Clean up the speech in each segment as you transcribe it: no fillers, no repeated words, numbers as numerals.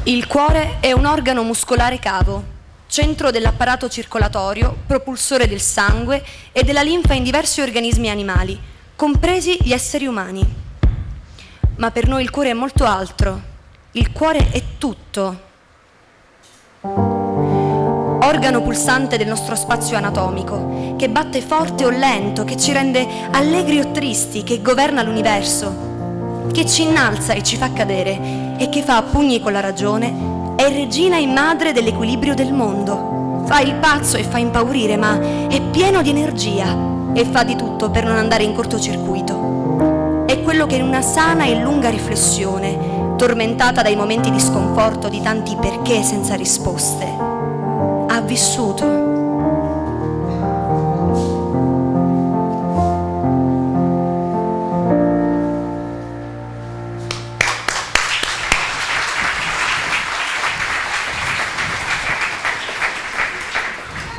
Il cuore è un organo muscolare cavo, centro dell'apparato circolatorio, propulsore del sangue e della linfa in diversi organismi animali, compresi gli esseri umani. Ma per noi il cuore è molto altro. Il cuore è tutto. Organo pulsante del nostro spazio anatomico, che batte forte o lento, che ci rende allegri o tristi, che governa l'universo, che ci innalza e ci fa cadere e che fa a pugni con la ragione, è regina e madre dell'equilibrio del mondo. Fa il pazzo e fa impaurire, ma è pieno di energia e fa di tutto per non andare in cortocircuito. È quello che in una sana e lunga riflessione, tormentata dai momenti di sconforto di tanti perché senza risposte, ha vissuto.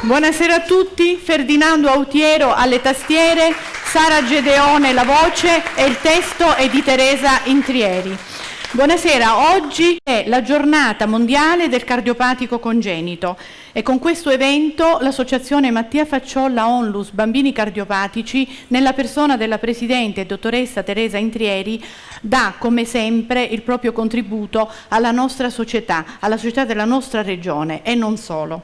Buonasera a tutti, Ferdinando Autiero alle tastiere, Sara Gedeone la voce e il testo è di Teresa Intrieri. Buonasera, oggi è la giornata mondiale del cardiopatico congenito e con questo evento l'associazione Mattia Facciolla Onlus Bambini Cardiopatici, nella persona della presidente e dottoressa Teresa Intrieri, dà come sempre il proprio contributo alla nostra società, alla società della nostra regione e non solo.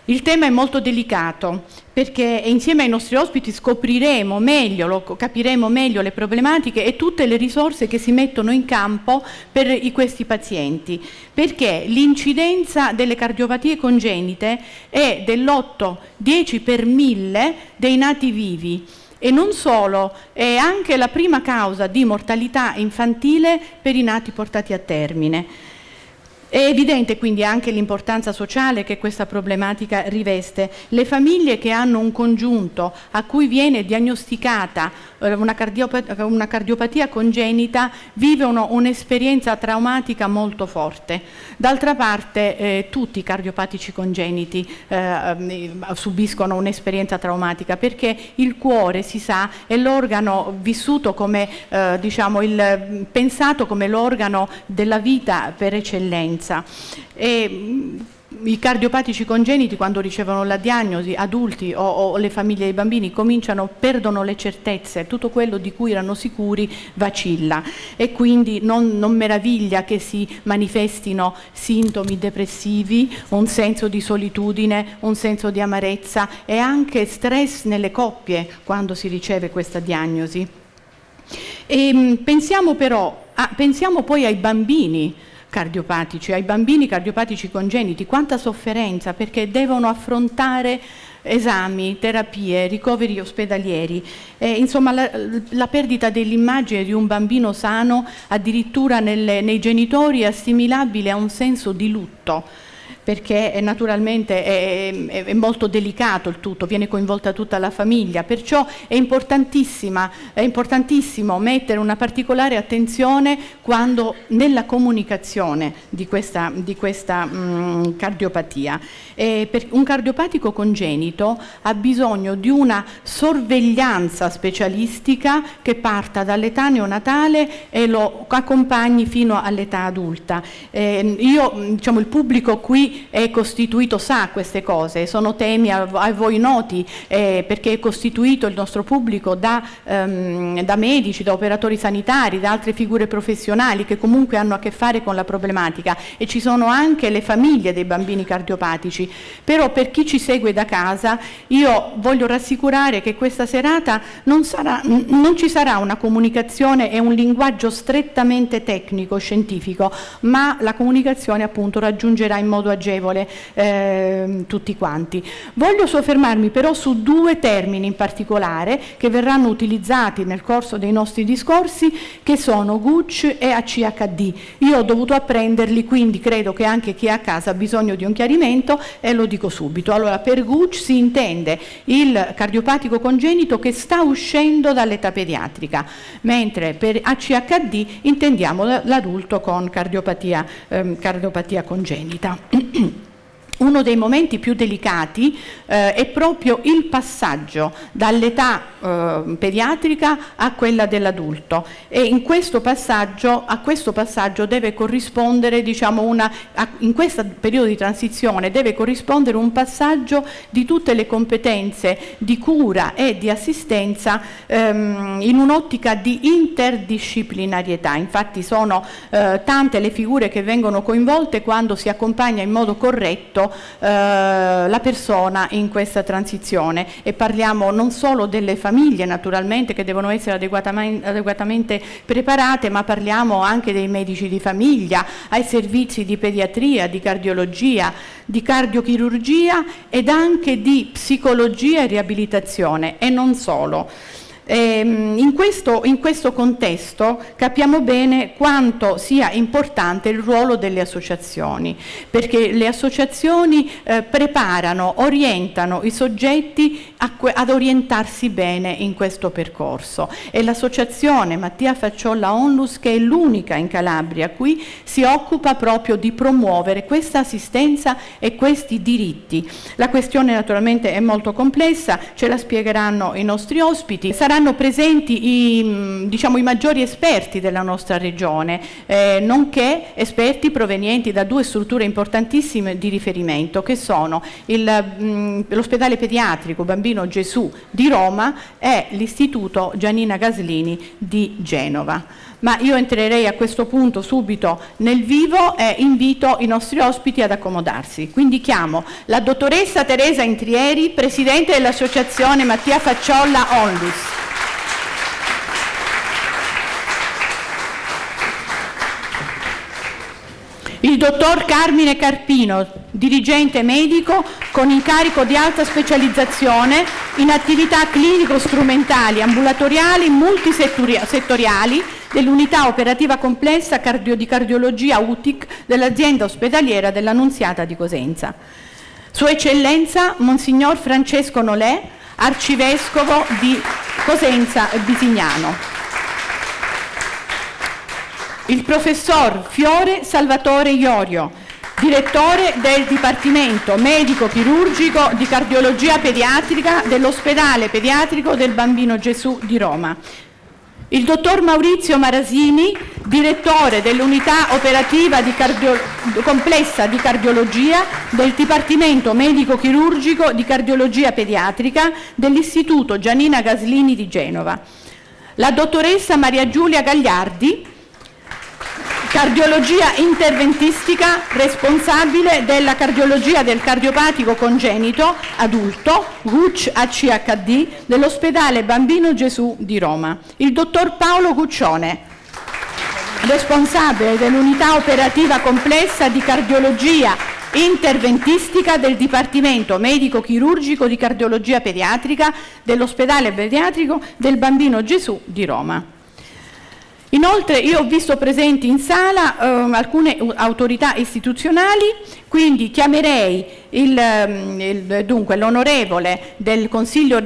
Il tema è molto delicato perché insieme ai nostri ospiti scopriremo meglio, capiremo meglio le problematiche e tutte le risorse che si mettono in campo per questi pazienti, perché l'incidenza delle cardiopatie congenite è dell'8-10 per 1000 dei nati vivi. E non solo, è anche la prima causa di mortalità infantile per i nati portati a termine. È evidente quindi anche l'importanza sociale che questa problematica riveste. Le famiglie che hanno un congiunto a cui viene diagnosticata una cardiopatia congenita vivono un'esperienza traumatica molto forte. D'altra parte tutti i cardiopatici congeniti subiscono un'esperienza traumatica perché il cuore, si sa, è l'organo vissuto come, pensato come l'organo della vita per eccellenza. E i cardiopatici congeniti, quando ricevono la diagnosi, adulti o le famiglie dei bambini, perdono le certezze, tutto quello di cui erano sicuri vacilla e quindi non meraviglia che si manifestino sintomi depressivi, un senso di solitudine, un senso di amarezza e anche stress nelle coppie quando si riceve questa diagnosi. E pensiamo poi ai bambini cardiopatici, ai bambini cardiopatici congeniti, quanta sofferenza perché devono affrontare esami, terapie, ricoveri ospedalieri, insomma la perdita dell'immagine di un bambino sano addirittura nei genitori è assimilabile a un senso di lutto, perché naturalmente è molto delicato il tutto, viene coinvolta tutta la famiglia, perciò è importantissimo mettere una particolare attenzione quando nella comunicazione di questa cardiopatia. Un cardiopatico congenito ha bisogno di una sorveglianza specialistica che parta dall'età neonatale e lo accompagni fino all'età adulta. Il pubblico qui è costituito, sa queste cose, sono temi a voi noti perché è costituito il nostro pubblico da medici, da operatori sanitari, da altre figure professionali che comunque hanno a che fare con la problematica e ci sono anche le famiglie dei bambini cardiopatici. Però per chi ci segue da casa io voglio rassicurare che questa serata non ci sarà una comunicazione e un linguaggio strettamente tecnico, scientifico, ma la comunicazione appunto raggiungerà in modo agevole tutti quanti. Voglio soffermarmi però su due termini in particolare che verranno utilizzati nel corso dei nostri discorsi, che sono GUCC e ACHD. Io ho dovuto apprenderli, quindi credo che anche chi è a casa ha bisogno di un chiarimento e lo dico subito. Allora, per GUCC si intende il cardiopatico congenito che sta uscendo dall'età pediatrica, mentre per ACHD intendiamo l'adulto con cardiopatia congenita. Uno dei momenti più delicati è proprio il passaggio dall'età pediatrica a quella dell'adulto, e a questo passaggio deve corrispondere, diciamo, in questo periodo di transizione deve corrispondere un passaggio di tutte le competenze di cura e di assistenza in un'ottica di interdisciplinarietà. Infatti sono tante le figure che vengono coinvolte quando si accompagna in modo corretto la persona in questa transizione, e parliamo non solo delle famiglie naturalmente, che devono essere adeguatamente preparate, ma parliamo anche dei medici di famiglia, ai servizi di pediatria, di cardiologia, di cardiochirurgia ed anche di psicologia e riabilitazione, e non solo. In questo contesto capiamo bene quanto sia importante il ruolo delle associazioni, perché le associazioni preparano, orientano i soggetti ad orientarsi bene in questo percorso, e l'associazione Mattia Facciolla Onlus, che è l'unica in Calabria qui, si occupa proprio di promuovere questa assistenza e questi diritti. La questione naturalmente è molto complessa, ce la spiegheranno i nostri ospiti. Saranno presenti i maggiori esperti della nostra regione, nonché esperti provenienti da due strutture importantissime di riferimento, che sono l'ospedale pediatrico Bambino Gesù di Roma e l'istituto Giannina Gaslini di Genova. Ma io entrerei a questo punto subito nel vivo e invito i nostri ospiti ad accomodarsi. Quindi chiamo la dottoressa Teresa Intrieri, presidente dell'associazione Mattia Facciolla Onlus. Il dottor Carmine Carpino, dirigente medico con incarico di alta specializzazione in attività clinico-strumentali, ambulatoriali, multisettoriali dell'unità operativa complessa di cardiologia UTIC dell'azienda ospedaliera dell'Annunziata di Cosenza. Sua Eccellenza Monsignor Francesco Nolè, arcivescovo di Cosenza e Bisignano. Il professor Fiore Salvatore Iorio, direttore del Dipartimento Medico Chirurgico di Cardiologia Pediatrica dell'Ospedale Pediatrico del Bambino Gesù di Roma. Il dottor Maurizio Marasini, direttore dell'unità operativa complessa di cardiologia del Dipartimento Medico Chirurgico di Cardiologia Pediatrica dell'Istituto Giannina Gaslini di Genova. La dottoressa Maria Giulia Gagliardi, cardiologia interventistica, responsabile della cardiologia del cardiopatico congenito adulto, GUC-ACHD, dell'ospedale Bambino Gesù di Roma. Il dottor Paolo Guccione, responsabile dell'unità operativa complessa di cardiologia interventistica del Dipartimento Medico Chirurgico di Cardiologia Pediatrica dell'ospedale pediatrico del Bambino Gesù di Roma. Inoltre io ho visto presenti in sala alcune autorità istituzionali, quindi chiamerei l'onorevole del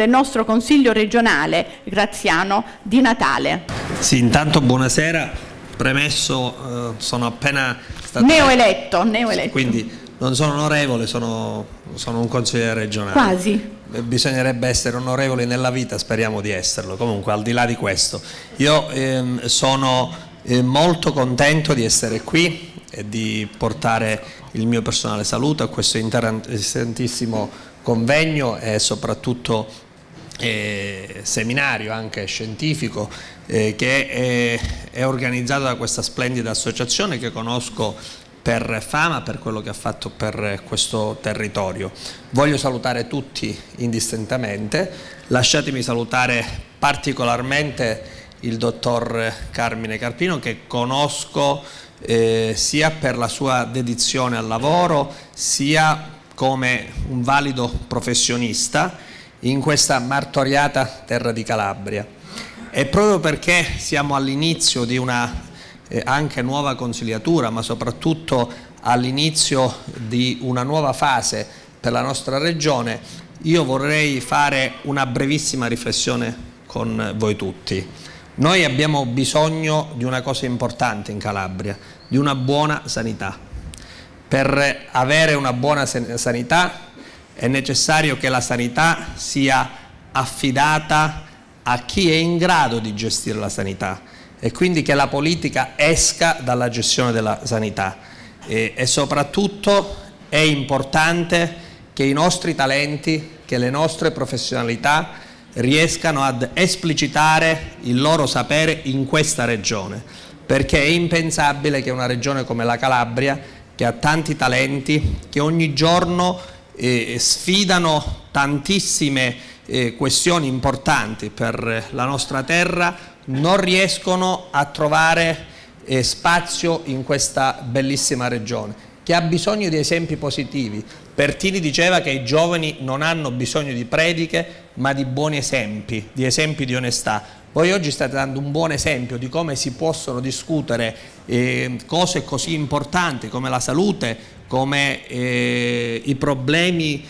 nostro Consiglio regionale Graziano Di Natale. Sì, intanto buonasera, premesso sono appena stato neoeletto. Quindi non sono onorevole, sono un consigliere regionale. Quasi. Bisognerebbe essere onorevoli nella vita, speriamo di esserlo. Comunque, al di là di questo, io sono molto contento di essere qui e di portare il mio personale saluto a questo interessantissimo convegno e soprattutto seminario anche scientifico che è organizzato da questa splendida associazione che conosco per fama, per quello che ha fatto per questo territorio. Voglio salutare tutti indistintamente, lasciatemi salutare particolarmente il dottor Carmine Carpino, che conosco sia per la sua dedizione al lavoro, sia come un valido professionista in questa martoriata terra di Calabria. E proprio perché siamo all'inizio di una anche nuova consigliatura, ma soprattutto all'inizio di una nuova fase per la nostra regione, io vorrei fare una brevissima riflessione con voi tutti. Noi abbiamo bisogno di una cosa importante in Calabria, di una buona sanità, Per avere una buona sanità è necessario che la sanità sia affidata a chi è in grado di gestire la sanità e quindi che la politica esca dalla gestione della sanità e soprattutto è importante che i nostri talenti, che le nostre professionalità riescano ad esplicitare il loro sapere in questa regione, perché è impensabile che una regione come la Calabria, che ha tanti talenti, che ogni giorno sfidano tantissime questioni importanti per la nostra terra, non riescono a trovare spazio in questa bellissima regione, che ha bisogno di esempi positivi. Pertini diceva che i giovani non hanno bisogno di prediche, ma di buoni esempi, di esempi di onestà. Voi oggi state dando un buon esempio di come si possono discutere cose così importanti come la salute, come i problemi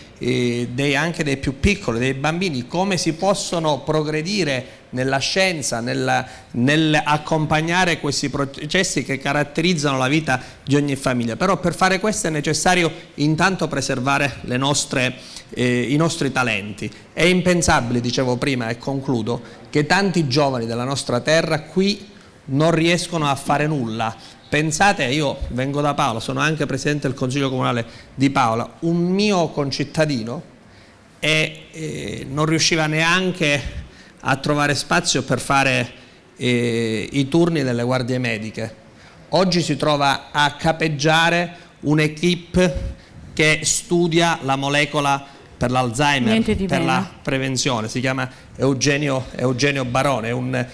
anche dei più piccoli, dei bambini, come si possono progredire nella scienza, nell'accompagnare questi processi che caratterizzano la vita di ogni famiglia. Però per fare questo è necessario intanto preservare i nostri talenti. È impensabile, dicevo prima e concludo, che tanti giovani della nostra terra qui non riescono a fare nulla. Pensate, io vengo da Paola, sono anche presidente del Consiglio Comunale di Paola, un mio concittadino non riusciva neanche a trovare spazio per fare i turni delle guardie mediche. Oggi si trova a capeggiare un'equipe che studia la molecola per l'Alzheimer, per la prevenzione, si chiama Eugenio Barone, è un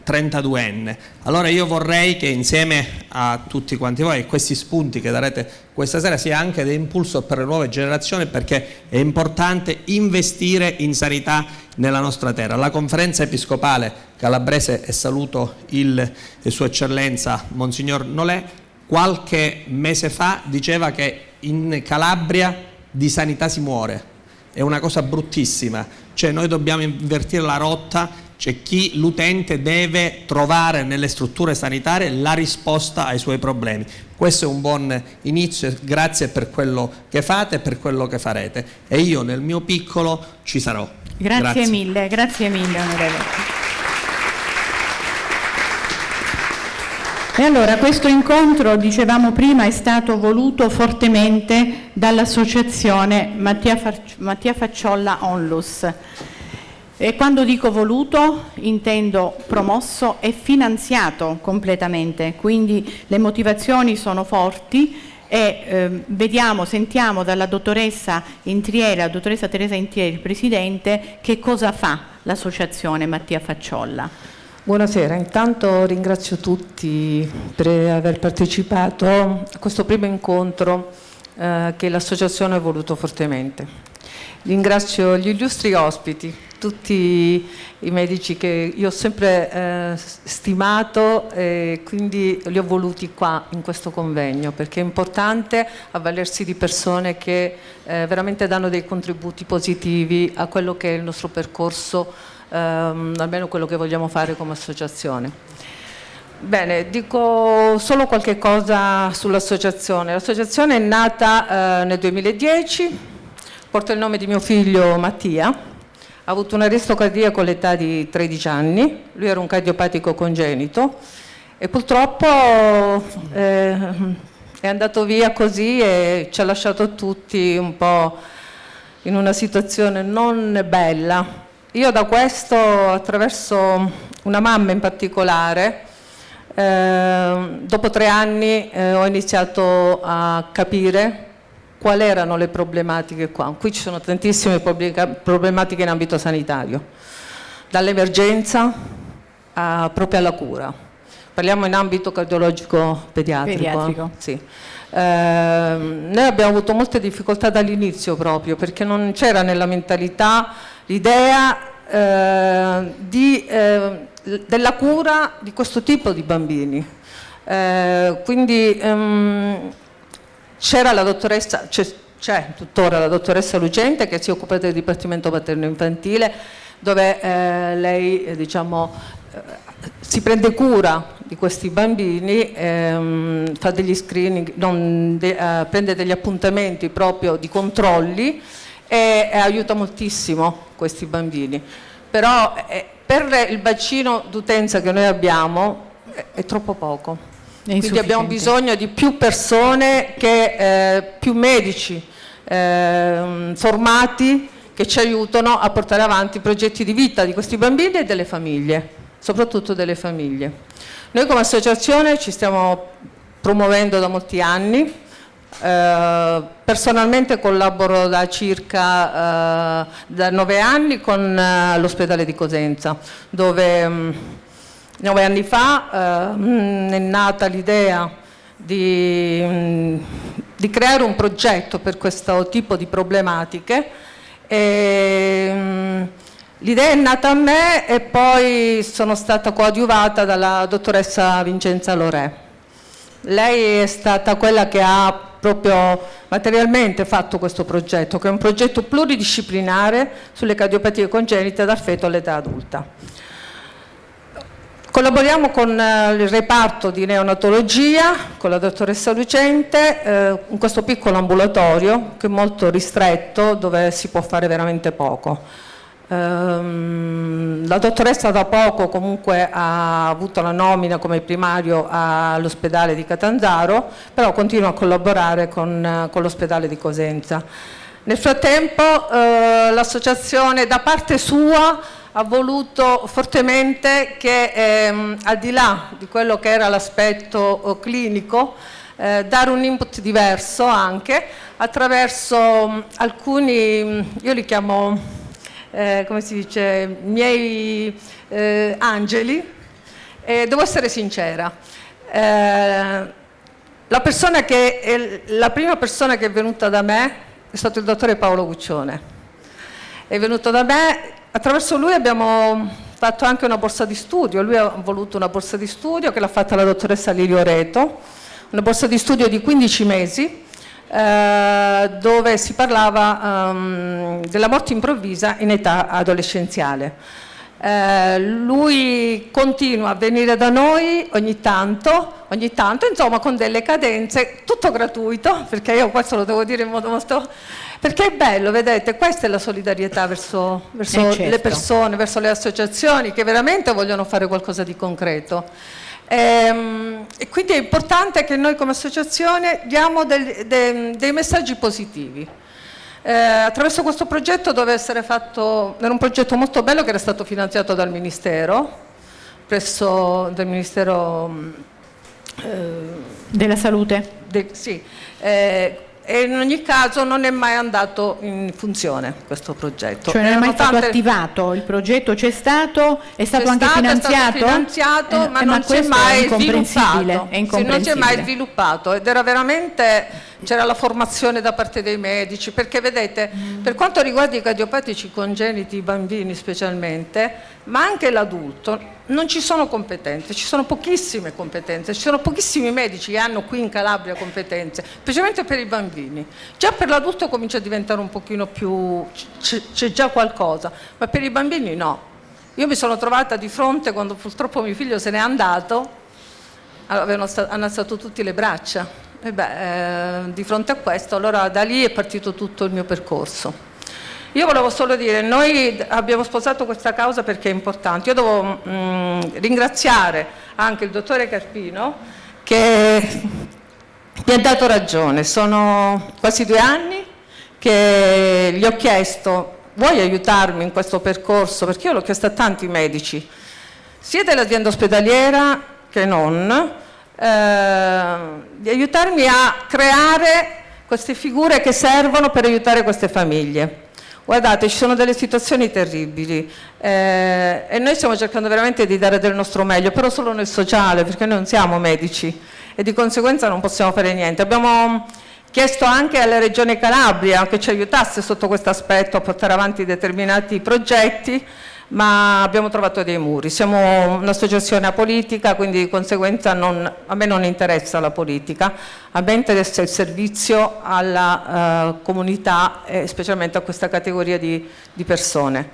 32enne. Allora io vorrei che insieme a tutti quanti voi, questi spunti che darete questa sera, sia anche di impulso per le nuove generazioni, perché è importante investire in sanità nella nostra terra. La conferenza episcopale calabrese, e saluto Sua Eccellenza Monsignor Nolè, qualche mese fa diceva che in Calabria di sanità si muore, è una cosa bruttissima, cioè noi dobbiamo invertire la rotta, cioè l'utente deve trovare nelle strutture sanitarie la risposta ai suoi problemi. Questo è un buon inizio, grazie per quello che fate e per quello che farete e io nel mio piccolo ci sarò. Grazie mille onorevole. E allora questo incontro, dicevamo prima, è stato voluto fortemente dall'associazione Mattia Facciolla Onlus. E quando dico voluto intendo promosso e finanziato completamente, quindi le motivazioni sono forti e sentiamo dalla dottoressa Intrieri, la dottoressa Teresa Intrieri, presidente, che cosa fa l'associazione Mattia Facciolla. Buonasera, intanto ringrazio tutti per aver partecipato a questo primo incontro che l'associazione ha voluto fortemente. Ringrazio gli illustri ospiti, tutti i medici che io ho sempre stimato e quindi li ho voluti qua in questo convegno, perché è importante avvalersi di persone che veramente danno dei contributi positivi a quello che è il nostro percorso, almeno quello che vogliamo fare come associazione. Bene, dico solo qualche cosa sull'associazione. L'associazione è nata nel 2010, porta il nome di mio figlio Mattia, ha avuto un arresto cardiaco all'età di 13 anni, lui era un cardiopatico congenito e purtroppo è andato via così e ci ha lasciato tutti un po' in una situazione non bella. Io da questo, attraverso una mamma in particolare, dopo 3 anni ho iniziato a capire quali erano le problematiche qua. Qui ci sono tantissime problematiche in ambito sanitario, dall'emergenza proprio alla cura. Parliamo in ambito cardiologico pediatrico. Sì. Noi abbiamo avuto molte difficoltà dall'inizio proprio perché non c'era nella mentalità l'idea della cura di questo tipo di bambini. Quindi c'era la dottoressa, c'è tuttora la dottoressa Lucente che si occupa del Dipartimento Materno Infantile, dove lei si prende cura di questi bambini, fa degli screening, prende degli appuntamenti proprio di controlli e aiuta moltissimo questi bambini. Però per il bacino d'utenza che noi abbiamo è troppo poco. Quindi abbiamo bisogno di più persone, più medici formati che ci aiutano a portare avanti i progetti di vita di questi bambini e delle famiglie, soprattutto delle famiglie. Noi come associazione ci stiamo promuovendo da molti anni, personalmente collaboro da circa da 9 anni con l'ospedale di Cosenza, dove 9 anni fa è nata l'idea di creare un progetto per questo tipo di problematiche. L'idea è nata a me e poi sono stata coadiuvata dalla dottoressa Vincenza Lorè. Lei è stata quella che ha proprio materialmente fatto questo progetto, che è un progetto pluridisciplinare sulle cardiopatie congenite dal feto all'età adulta. Collaboriamo con il reparto di neonatologia, con la dottoressa Lucente, in questo piccolo ambulatorio che è molto ristretto, dove si può fare veramente poco. La dottoressa da poco comunque ha avuto la nomina come primario all'ospedale di Catanzaro, però continua a collaborare con l'ospedale di Cosenza. Nel frattempo l'associazione da parte sua ha voluto fortemente che al di là di quello che era l'aspetto clinico dare un input diverso anche attraverso alcuni, io li chiamo come si dice, miei angeli, e devo essere sincera. La prima persona che è venuta da me è stato il dottore Paolo Guccione. È venuto da me, attraverso lui abbiamo fatto anche una borsa di studio, lui ha voluto una borsa di studio che l'ha fatta la dottoressa Lirio Reto, una borsa di studio di 15 mesi, dove si parlava della morte improvvisa in età adolescenziale. Lui continua a venire da noi ogni tanto, insomma con delle cadenze, tutto gratuito, perché io questo lo devo dire in modo molto... perché è bello, vedete, questa è la solidarietà verso certo. le persone, verso le associazioni che veramente vogliono fare qualcosa di concreto. E quindi è importante che noi come associazione diamo dei messaggi positivi. Attraverso questo progetto doveva essere fatto, era un progetto molto bello che era stato finanziato dal Ministero, del Ministero della Salute. Sì. E in ogni caso non è mai andato in funzione questo progetto. Cioè non è mai stato attivato, il progetto c'è stato, è stato anche finanziato? È stato finanziato, ma non si è mai sviluppato. Non si è mai sviluppato ed era veramente, c'era la formazione da parte dei medici, perché vedete, per quanto riguarda i cardiopatici congeniti, i bambini specialmente, ma anche l'adulto, non ci sono competenze, ci sono pochissime competenze, ci sono pochissimi medici che hanno qui in Calabria competenze, specialmente per i bambini. Già per l'adulto comincia a diventare un pochino più, c'è già qualcosa, ma per i bambini no. Io mi sono trovata di fronte, quando purtroppo mio figlio se n'è andato, hanno alzato tutti le braccia. Di fronte a questo, allora da lì è partito tutto il mio percorso. Io volevo solo dire, noi abbiamo sposato questa causa perché è importante. Io devo ringraziare anche il dottore Carpino che mi ha dato ragione. Sono quasi 2 anni che gli ho chiesto: vuoi aiutarmi in questo percorso? Perché io l'ho chiesto a tanti medici, sia dell'azienda ospedaliera che non, di aiutarmi a creare queste figure che servono per aiutare queste famiglie. Guardate, ci sono delle situazioni terribili e noi stiamo cercando veramente di dare del nostro meglio, però solo nel sociale, perché noi non siamo medici e di conseguenza non possiamo fare niente. Abbiamo chiesto anche alla Regione Calabria che ci aiutasse sotto questo aspetto a portare avanti determinati progetti, ma abbiamo trovato dei muri. Siamo un'associazione apolitica, quindi di conseguenza a me non interessa la politica, a me interessa il servizio alla comunità e specialmente a questa categoria di persone.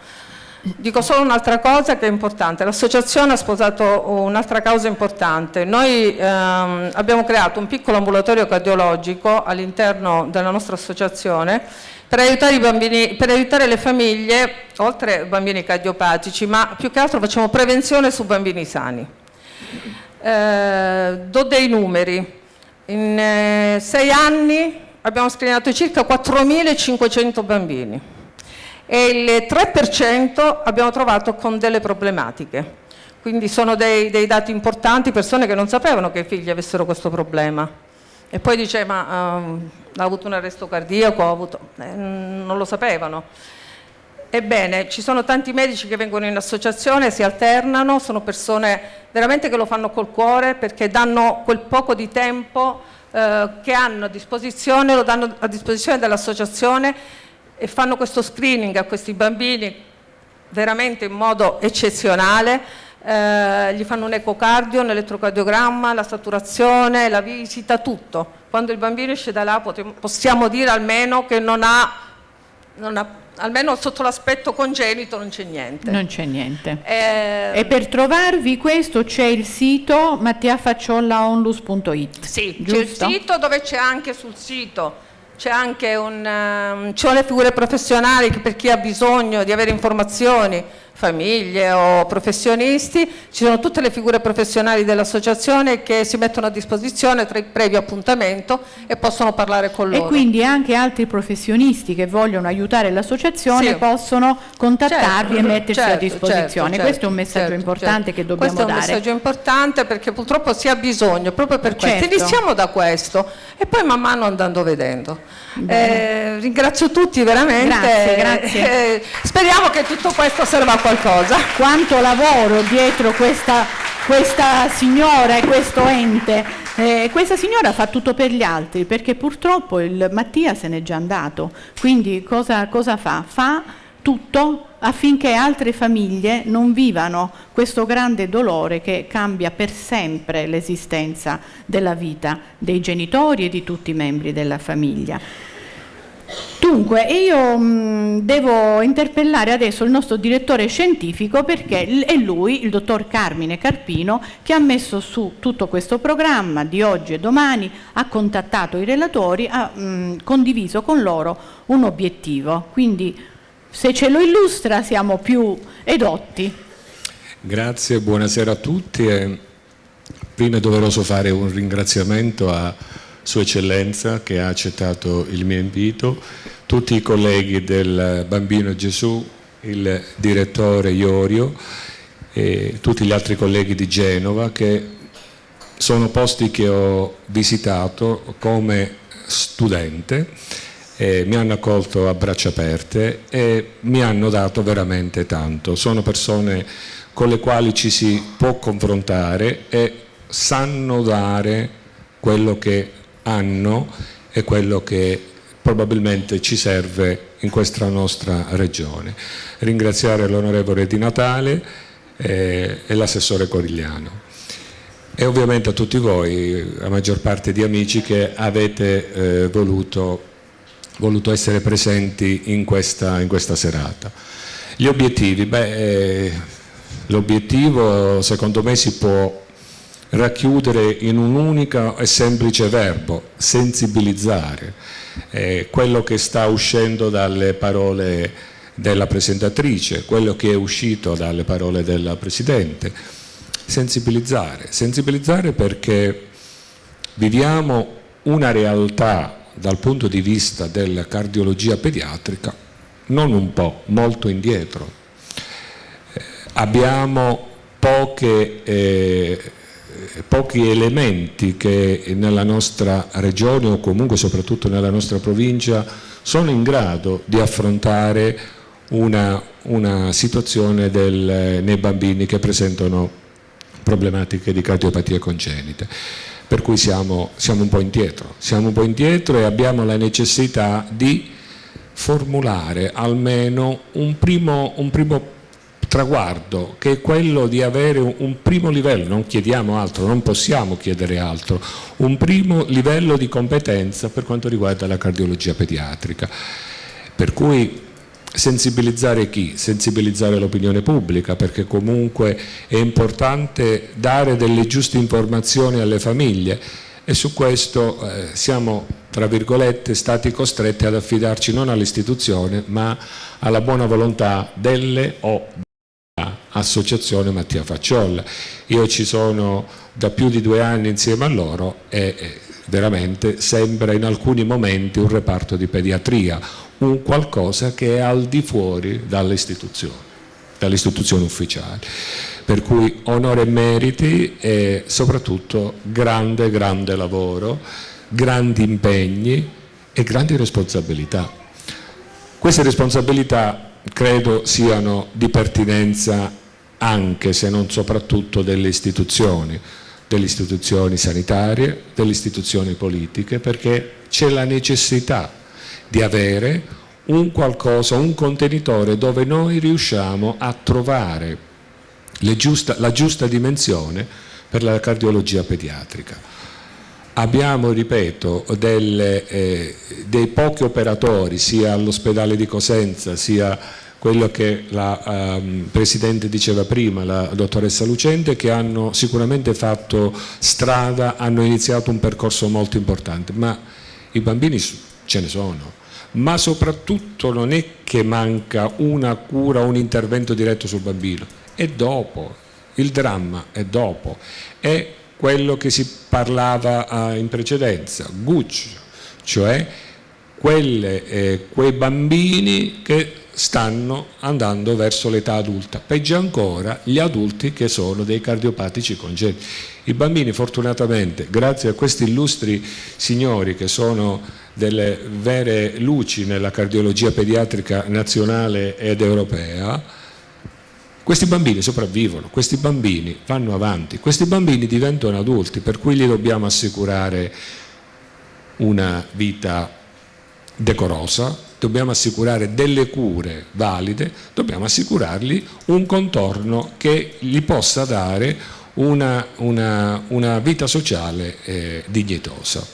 Dico solo un'altra cosa che è importante. L'associazione ha sposato un'altra causa importante. Noi abbiamo creato un piccolo ambulatorio cardiologico all'interno della nostra associazione per aiutare i bambini, per aiutare le famiglie, oltre ai bambini cardiopatici, ma più che altro facciamo prevenzione su bambini sani. Do dei numeri. In 6 anni abbiamo screenato circa 4.500 bambini e il 3% abbiamo trovato con delle problematiche. Quindi sono dei dati importanti, persone che non sapevano che i figli avessero questo problema. E poi dice, ma ha avuto un arresto cardiaco, non lo sapevano. Ebbene, ci sono tanti medici che vengono in associazione, si alternano, sono persone veramente che lo fanno col cuore perché danno quel poco di tempo che hanno a disposizione, lo danno a disposizione dell'associazione e fanno questo screening a questi bambini veramente in modo eccezionale. Gli fanno un ecocardio, un elettrocardiogramma, la saturazione, la visita, tutto. Quando il bambino esce da là possiamo dire almeno che non ha almeno sotto l'aspetto congenito non c'è niente. Non c'è niente. E per trovarvi questo c'è il sito matteaffacciollaonlus.it. Sì, giusto? C'è il sito dove c'è anche sul sito, c'è anche ci sono le figure professionali per chi ha bisogno di avere informazioni, famiglie o professionisti, ci sono tutte le figure professionali dell'associazione che si mettono a disposizione tra il previo appuntamento e possono parlare con loro. E quindi anche altri professionisti che vogliono aiutare l'associazione possono contattarvi e mettersi a disposizione. Questo è un messaggio importante che dobbiamo dare. Questo è un messaggio importante perché purtroppo si ha bisogno proprio per questo. Iniziamo da questo e poi man mano andando vedendo. Ringrazio tutti veramente. Grazie. Speriamo che tutto questo serva a qualcosa. Quanto lavoro dietro questa signora e questo ente. Questa signora fa tutto per gli altri perché purtroppo il Mattia se n'è già andato, quindi cosa fa? Fa tutto affinché altre famiglie non vivano questo grande dolore che cambia per sempre l'esistenza della vita dei genitori e di tutti i membri della famiglia. Dunque, io devo interpellare adesso il nostro direttore scientifico perché è lui, il dottor Carmine Carpino, che ha messo su tutto questo programma di oggi e domani, ha contattato i relatori, ha condiviso con loro un obiettivo. Quindi, se ce lo illustra, siamo più edotti. Grazie, buonasera a tutti. Prima è doveroso fare un ringraziamento a Sua Eccellenza che ha accettato il mio invito, tutti i colleghi del Bambino Gesù, il direttore Iorio e tutti gli altri colleghi di Genova, che sono posti che ho visitato come studente. Mi hanno accolto a braccia aperte e mi hanno dato veramente tanto. Sono persone con le quali ci si può confrontare e sanno dare quello che hanno e quello che probabilmente ci serve in questa nostra regione. Ringraziare l'onorevole Di Natale e l'assessore Corigliano e ovviamente a tutti voi, la maggior parte di amici che avete voluto essere presenti in questa serata. Gli obiettivi, l'obiettivo secondo me si può racchiudere in un unico e semplice verbo: sensibilizzare. Quello che sta uscendo dalle parole della presentatrice, quello che è uscito dalle parole della Presidente, sensibilizzare perché viviamo una realtà dal punto di vista della cardiologia pediatrica non un po', molto indietro. Abbiamo pochi elementi che nella nostra regione o comunque soprattutto nella nostra provincia sono in grado di affrontare una situazione nei bambini che presentano problematiche di cardiopatie congenite. Per cui siamo un po' indietro e abbiamo la necessità di formulare almeno un primo traguardo, che è quello di avere un primo livello. Non chiediamo altro, non possiamo chiedere altro, un primo livello di competenza per quanto riguarda la cardiologia pediatrica. Per cui sensibilizzare chi? Sensibilizzare l'opinione pubblica, perché comunque è importante dare delle giuste informazioni alle famiglie, e su questo siamo, tra virgolette, stati costretti ad affidarci non all'istituzione ma alla buona volontà delle associazione Mattia Facciolla. Io ci sono da più di 2 anni insieme a loro e veramente sembra in alcuni momenti un reparto di pediatria, un qualcosa che è al di fuori dalle istituzioni ufficiali. Per cui onore e meriti e soprattutto grande lavoro, grandi impegni e grandi responsabilità. Queste responsabilità credo siano di pertinenza anche, se non soprattutto, delle istituzioni sanitarie, delle istituzioni politiche, perché c'è la necessità di avere un qualcosa, un contenitore dove noi riusciamo a trovare la giusta dimensione per la cardiologia pediatrica. Abbiamo, ripeto, dei pochi operatori, sia all'ospedale di Cosenza, sia quello che la Presidente diceva prima, la dottoressa Lucente, che hanno sicuramente fatto strada, hanno iniziato un percorso molto importante, ma i bambini ce ne sono. Ma soprattutto non è che manca una cura, un intervento diretto sul bambino, è dopo, il dramma è dopo, è quello che si parlava in precedenza, GUCC, cioè quei bambini che stanno andando verso l'età adulta, peggio ancora gli adulti che sono dei cardiopatici congeniti. I bambini, fortunatamente, grazie a questi illustri signori che sono delle vere luci nella cardiologia pediatrica nazionale ed europea, questi bambini sopravvivono, questi bambini vanno avanti, questi bambini diventano adulti, per cui gli dobbiamo assicurare una vita decorosa, dobbiamo assicurare delle cure valide, dobbiamo assicurargli un contorno che gli possa dare una vita sociale dignitosa.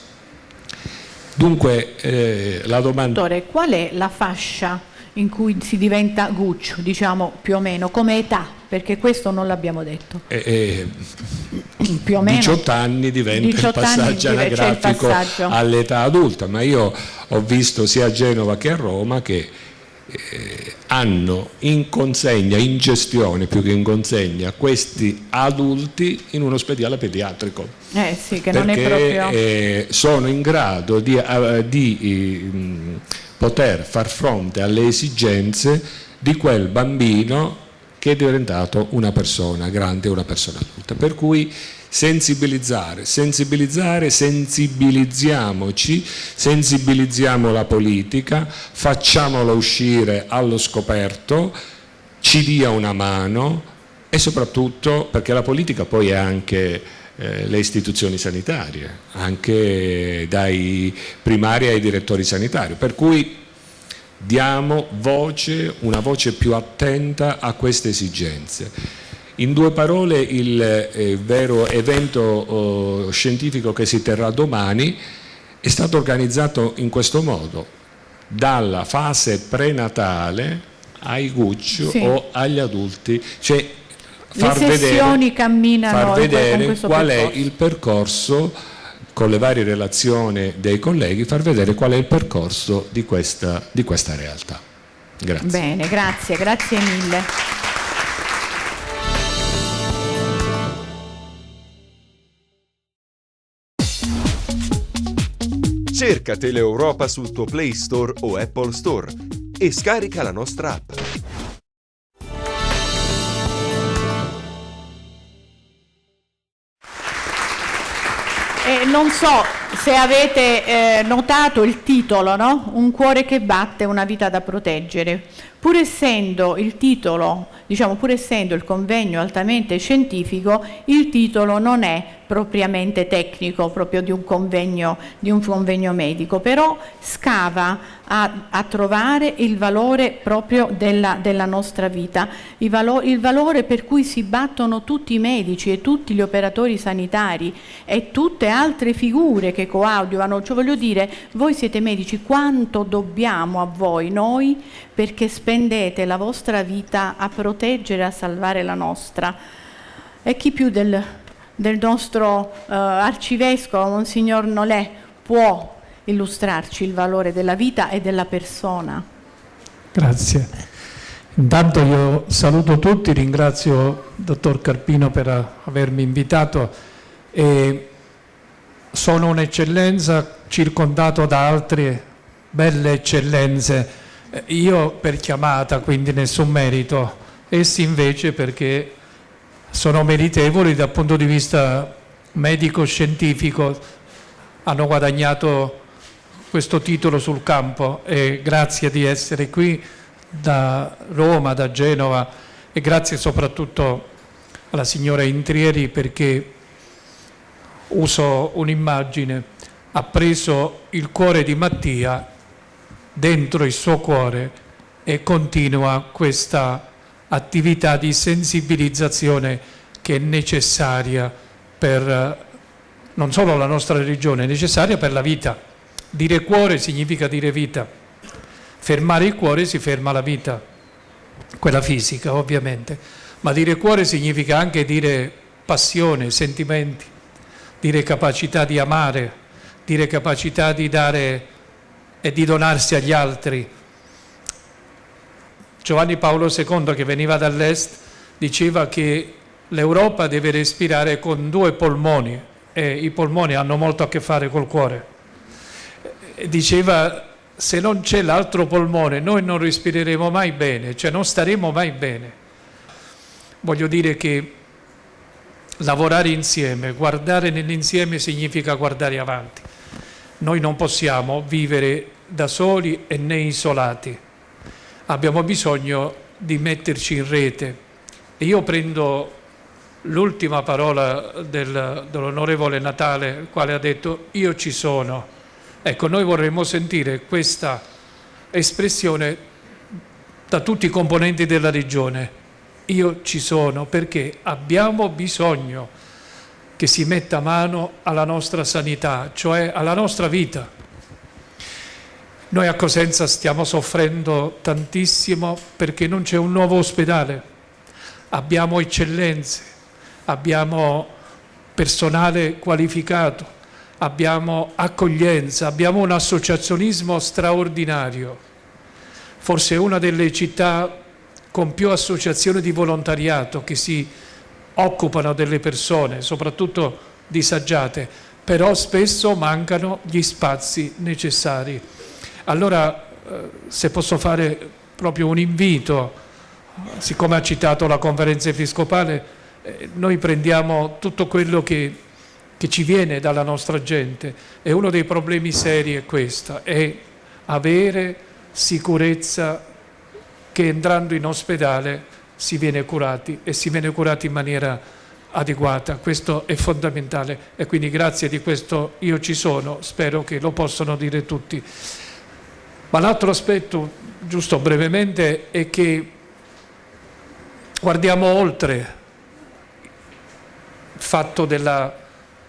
Dunque la domanda... Dottore, qual è la fascia in cui si diventa GUCC, diciamo più o meno, come età? Perché questo non l'abbiamo detto. Più o meno 18 anni diventa 18 il passaggio anagrafico all'età adulta, ma io ho visto sia a Genova che a Roma che hanno in consegna, in gestione più che in consegna, questi adulti in un ospedale pediatrico. Sì, che non è proprio... sono in grado di poter far fronte alle esigenze di quel bambino che è diventato una persona grande, una persona adulta. Per cui sensibilizzare, sensibilizziamoci, sensibilizziamo la politica, facciamola uscire allo scoperto, ci dia una mano, e soprattutto perché la politica poi è anche le istituzioni sanitarie, anche dai primari ai direttori sanitari, per cui diamo voce, una voce più attenta a queste esigenze. In 2 parole, il vero evento scientifico che si terrà domani è stato organizzato in questo modo: dalla fase prenatale ai GUCC, sì, o agli adulti, cioè far vedere qual è il percorso, con le varie relazioni dei colleghi, far vedere qual è il percorso di questa realtà. Grazie. Bene, grazie mille. Cerca Teleeuropa sul tuo Play Store o Apple Store e scarica la nostra app. Non so se avete notato il titolo, no? Un cuore che batte, una vita da proteggere. Pur essendo il titolo, diciamo, pur essendo il convegno altamente scientifico, il titolo non è propriamente tecnico, proprio di un convegno medico, però scava a trovare il valore proprio della nostra vita, il valore per cui si battono tutti i medici e tutti gli operatori sanitari e tutte altre figure che coadiuvano. Cioè, voglio dire, voi siete medici, quanto dobbiamo a voi, noi, perché spendete la vostra vita a proteggere e a salvare la nostra. E chi più del nostro arcivescovo, Monsignor Nolè, può illustrarci il valore della vita e della persona? Grazie. Intanto io saluto tutti, ringrazio il dottor Carpino per avermi invitato e sono un'eccellenza circondato da altre belle eccellenze, io per chiamata, quindi nessun merito, essi invece perché sono meritevoli dal punto di vista medico-scientifico, hanno guadagnato questo titolo sul campo e grazie di essere qui da Roma, da Genova e grazie soprattutto alla signora Intrieri perché, uso un'immagine, ha preso il cuore di Mattia dentro il suo cuore e continua questa attività di sensibilizzazione che è necessaria per non solo la nostra religione, è necessaria per la vita. Dire cuore significa dire vita. Fermare il cuore si ferma la vita, quella fisica ovviamente, ma dire cuore significa anche dire passione, sentimenti, dire capacità di amare, dire capacità di dare e di donarsi agli altri. Giovanni Paolo II, che veniva dall'est, diceva che l'Europa deve respirare con 2 polmoni e i polmoni hanno molto a che fare col cuore. Diceva, se non c'è l'altro polmone noi non respireremo mai bene, cioè non staremo mai bene. Voglio dire che lavorare insieme, guardare nell'insieme significa guardare avanti. Noi non possiamo vivere da soli e né isolati. Abbiamo bisogno di metterci in rete. E io prendo l'ultima parola dell'onorevole Natale, il quale ha detto io ci sono. Ecco, noi vorremmo sentire questa espressione da tutti i componenti della Regione. Io ci sono perché abbiamo bisogno che si metta mano alla nostra sanità, cioè alla nostra vita. Noi a Cosenza stiamo soffrendo tantissimo perché non c'è un nuovo ospedale. Abbiamo eccellenze, abbiamo personale qualificato, abbiamo accoglienza, abbiamo un associazionismo straordinario. Forse è una delle città con più associazioni di volontariato che si occupano delle persone, soprattutto disagiate, però spesso mancano gli spazi necessari. Allora, se posso fare proprio un invito, siccome ha citato la conferenza episcopale, noi prendiamo tutto quello che ci viene dalla nostra gente e uno dei problemi seri è questo, è avere sicurezza che entrando in ospedale si viene curati e si viene curati in maniera adeguata. Questo è fondamentale e quindi grazie di questo io ci sono, spero che lo possano dire tutti. Ma l'altro aspetto, giusto brevemente, è che guardiamo oltre il fatto della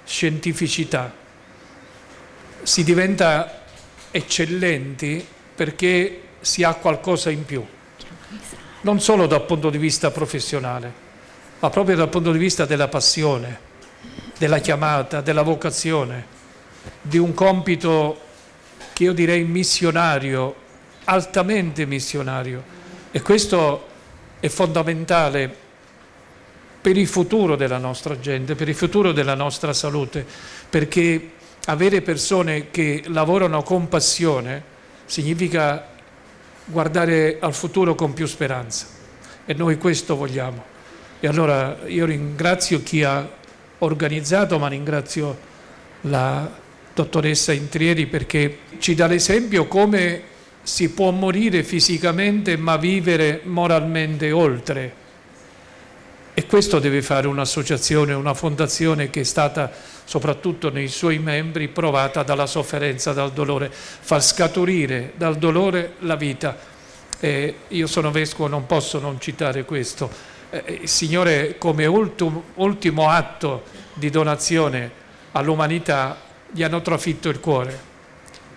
scientificità, si diventa eccellenti perché si ha qualcosa in più, non solo dal punto di vista professionale, ma proprio dal punto di vista della passione, della chiamata, della vocazione, di un compito che io direi missionario, altamente missionario, e questo è fondamentale per il futuro della nostra gente, per il futuro della nostra salute, perché avere persone che lavorano con passione significa guardare al futuro con più speranza e noi questo vogliamo. E allora io ringrazio chi ha organizzato, ma ringrazio la dottoressa Intrieri perché ci dà l'esempio come si può morire fisicamente ma vivere moralmente oltre. E questo deve fare un'associazione, una fondazione che è stata, soprattutto nei suoi membri, provata dalla sofferenza, dal dolore, far scaturire dal dolore la vita. Io sono vescovo, non posso non citare questo. Il Signore, come ultimo atto di donazione all'umanità, gli hanno trafitto il cuore,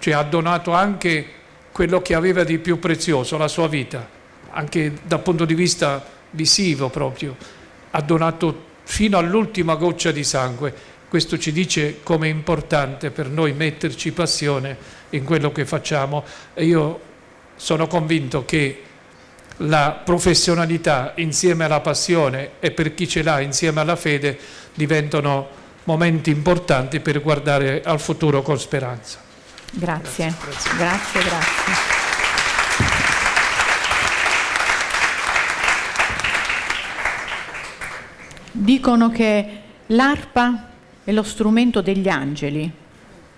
cioè ha donato anche quello che aveva di più prezioso, la sua vita, anche dal punto di vista visivo proprio, ha donato fino all'ultima goccia di sangue. Questo ci dice come è importante per noi metterci passione in quello che facciamo, e io sono convinto che la professionalità insieme alla passione, e per chi ce l'ha insieme alla fede, diventano momenti importanti per guardare al futuro con speranza. Grazie. Grazie. Grazie. Dicono che l'arpa è lo strumento degli angeli,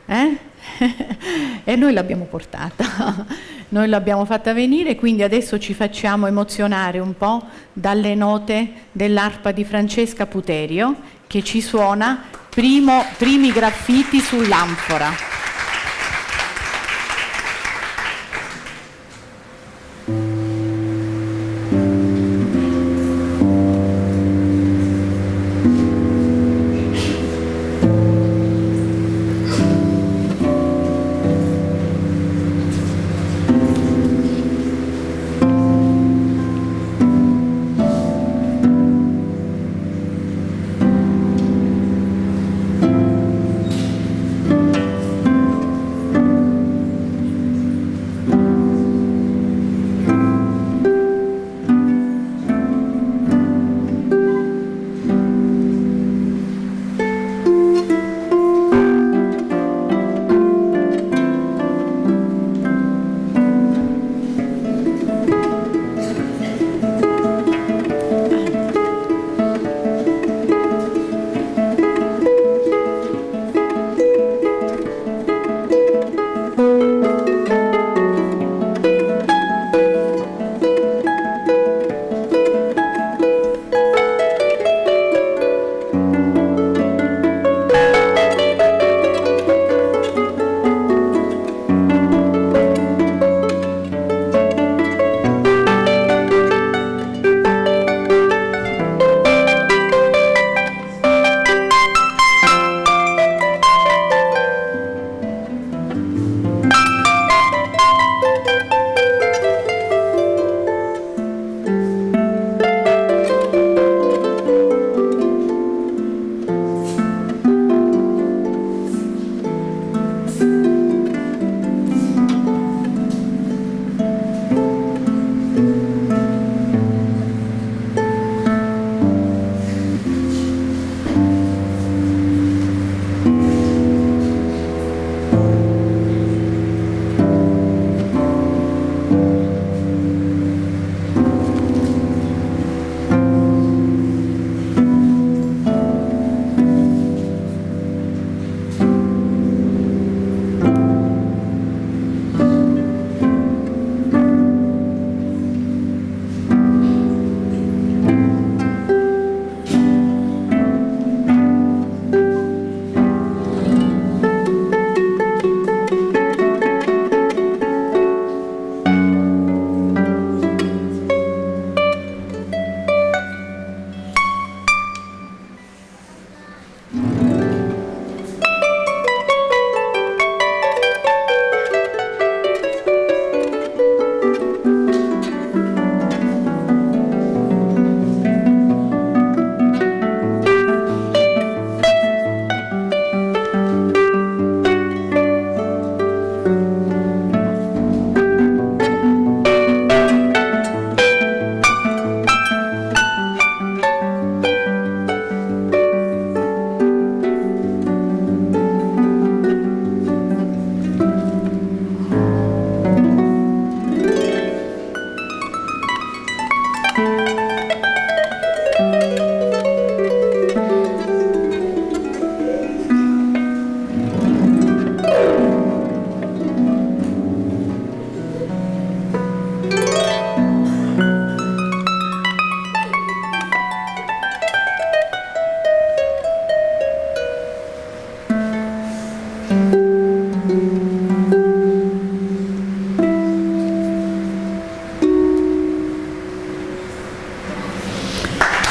e noi l'abbiamo portata, noi l'abbiamo fatta venire, quindi adesso ci facciamo emozionare un po' dalle note dell'arpa di Francesca Puterio, che ci suona primi graffiti sull'anfora.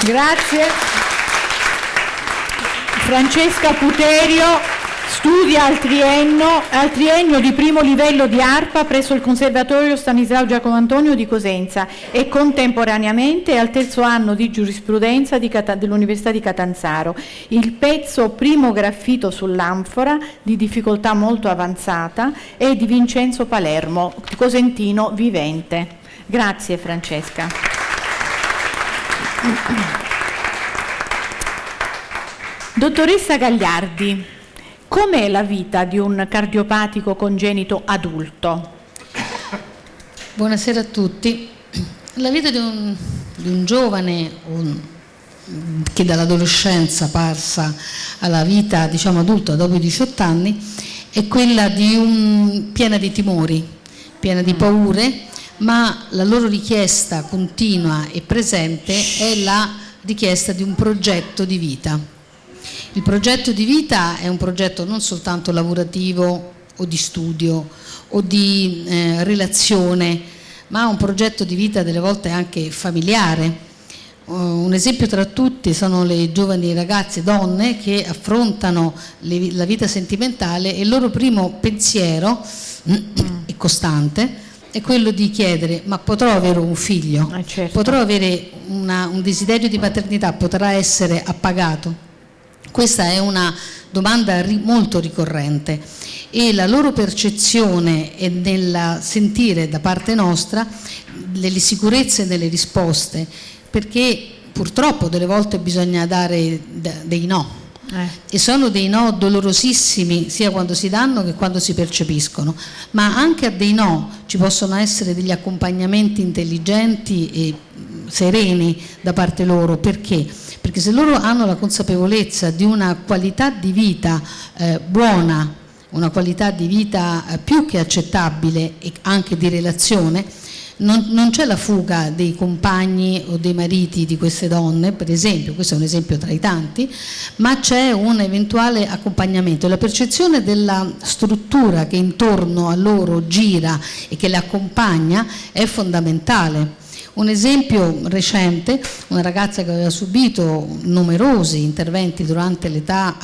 Grazie. Francesca Puterio studia al triennio di primo livello di arpa presso il Conservatorio Stanislao Giacomo Antonio di Cosenza e contemporaneamente è al terzo anno di giurisprudenza dell'Università di Catanzaro. Il pezzo Primo graffito sull'anfora, di difficoltà molto avanzata, è di Vincenzo Palermo, cosentino vivente. Grazie Francesca. Dottoressa Gagliardi, com'è la vita di un cardiopatico congenito adulto? Buonasera a tutti. La vita di un giovane che dall'adolescenza passa alla vita, diciamo, adulta dopo i 18 anni è quella piena di timori, piena di paure, ma la loro richiesta continua e presente è la richiesta di un progetto di vita. Il progetto di vita è un progetto non soltanto lavorativo o di studio o di relazione, ma un progetto di vita delle volte anche familiare. Un esempio tra tutti sono le giovani ragazze, donne, che affrontano la vita sentimentale e il loro primo pensiero è costante, è quello di chiedere: ma potrò avere un figlio? Certo. Potrò avere un desiderio di paternità? Potrà essere appagato? Questa è una domanda molto ricorrente e la loro percezione è nel sentire da parte nostra delle sicurezze nelle risposte, perché purtroppo delle volte bisogna dare dei no. E sono dei no dolorosissimi sia quando si danno che quando si percepiscono, ma anche a dei no ci possono essere degli accompagnamenti intelligenti e sereni da parte loro. Perché? Perché se loro hanno la consapevolezza di una qualità di vita buona, una qualità di vita più che accettabile e anche di relazione, non c'è la fuga dei compagni o dei mariti di queste donne, per esempio, questo è un esempio tra i tanti, ma c'è un eventuale accompagnamento. La percezione della struttura che intorno a loro gira e che le accompagna è fondamentale. Un esempio recente, una ragazza che aveva subito numerosi interventi durante l'età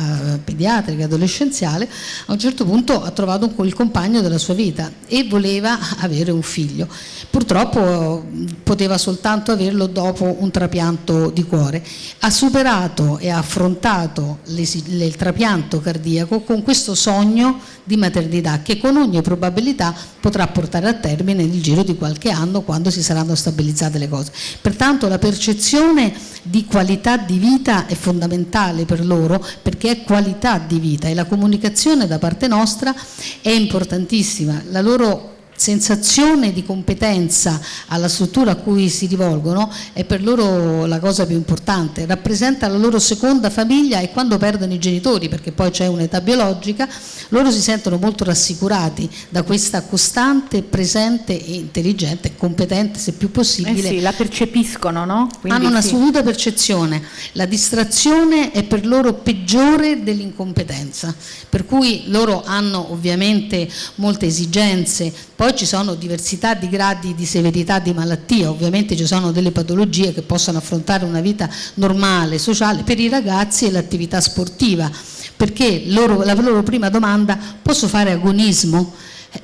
pediatrica adolescenziale, a un certo punto ha trovato il compagno della sua vita e voleva avere un figlio. Purtroppo poteva soltanto averlo dopo un trapianto di cuore. Ha superato e ha affrontato il trapianto cardiaco con questo sogno di maternità che con ogni probabilità potrà portare a termine nel giro di qualche anno, quando si saranno stabilizzate le cose. Pertanto la percezione di qualità di vita è fondamentale per loro, perché è qualità di vita, e la comunicazione da parte nostra è importantissima. La loro sensazione di competenza alla struttura a cui si rivolgono è per loro la cosa più importante, rappresenta la loro seconda famiglia, e quando perdono i genitori, perché poi c'è un'età biologica, loro si sentono molto rassicurati da questa costante, presente e intelligente, competente se più possibile. Sì, la percepiscono, no? Quindi hanno un'assoluta percezione. La distrazione è per loro peggiore dell'incompetenza, per cui loro hanno ovviamente molte esigenze. Poi ci sono diversità di gradi di severità di malattia, ovviamente ci sono delle patologie che possono affrontare una vita normale, sociale. Per i ragazzi è l'attività sportiva, perché la loro prima domanda: posso fare agonismo?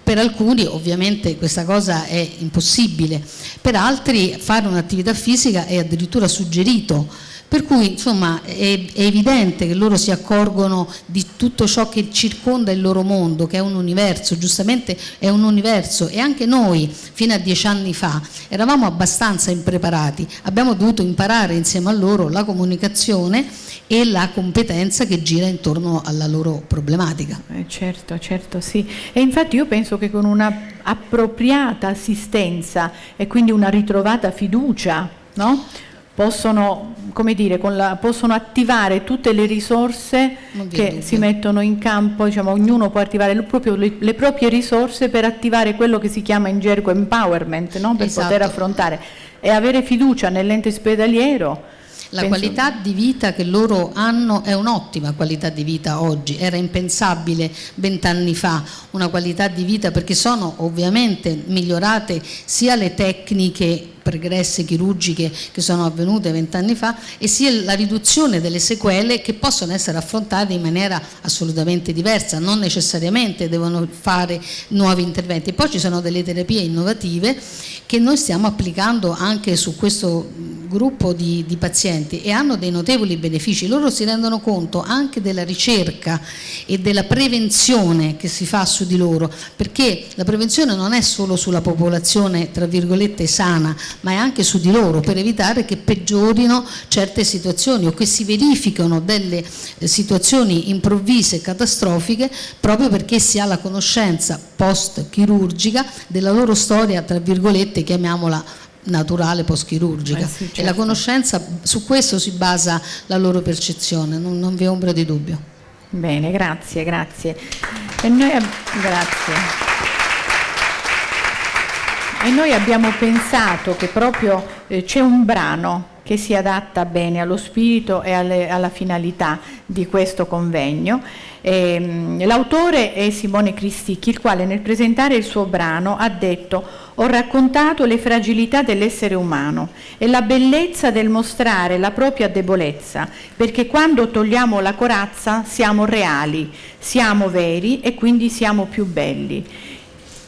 Per alcuni ovviamente questa cosa è impossibile, per altri fare un'attività fisica è addirittura suggerito. Per cui insomma è evidente che loro si accorgono di tutto ciò che circonda il loro mondo, che è un universo, giustamente è un universo, e anche noi fino a 10 anni fa eravamo abbastanza impreparati, abbiamo dovuto imparare insieme a loro la comunicazione e la competenza che gira intorno alla loro problematica. Certo, sì. E infatti io penso che con una appropriata assistenza e quindi una ritrovata fiducia, no? Possono, come dire, possono attivare tutte le risorse che si mettono in campo, diciamo, ognuno può attivare proprio le proprie risorse per attivare quello che si chiama in gergo empowerment, no? Per poter affrontare e avere fiducia nell'ente ospedaliero. La qualità di vita che loro hanno è un'ottima qualità di vita oggi, era impensabile 20 anni fa una qualità di vita, perché sono ovviamente migliorate sia le tecniche pregresse chirurgiche che sono avvenute 20 anni fa, e sia la riduzione delle sequele che possono essere affrontate in maniera assolutamente diversa, non necessariamente devono fare nuovi interventi. Poi ci sono delle terapie innovative che noi stiamo applicando anche su questo gruppo di pazienti e hanno dei notevoli benefici. Loro si rendono conto anche della ricerca e della prevenzione che si fa su di loro, perché la prevenzione non è solo sulla popolazione tra virgolette sana, ma è anche su di loro, per evitare che peggiorino certe situazioni o che si verificano delle situazioni improvvise e catastrofiche, proprio perché si ha la conoscenza post chirurgica della loro storia, tra virgolette, chiamiamola naturale post-chirurgica, sì, certo. E la conoscenza, su questo si basa la loro percezione, non vi è ombra di dubbio. Bene, grazie. E noi, grazie. E noi abbiamo pensato che proprio c'è un brano che si adatta bene allo spirito e alla finalità di questo convegno. L'autore è Simone Cristicchi, il quale nel presentare il suo brano ha detto: ho raccontato le fragilità dell'essere umano e la bellezza del mostrare la propria debolezza, perché quando togliamo la corazza siamo reali, siamo veri e quindi siamo più belli.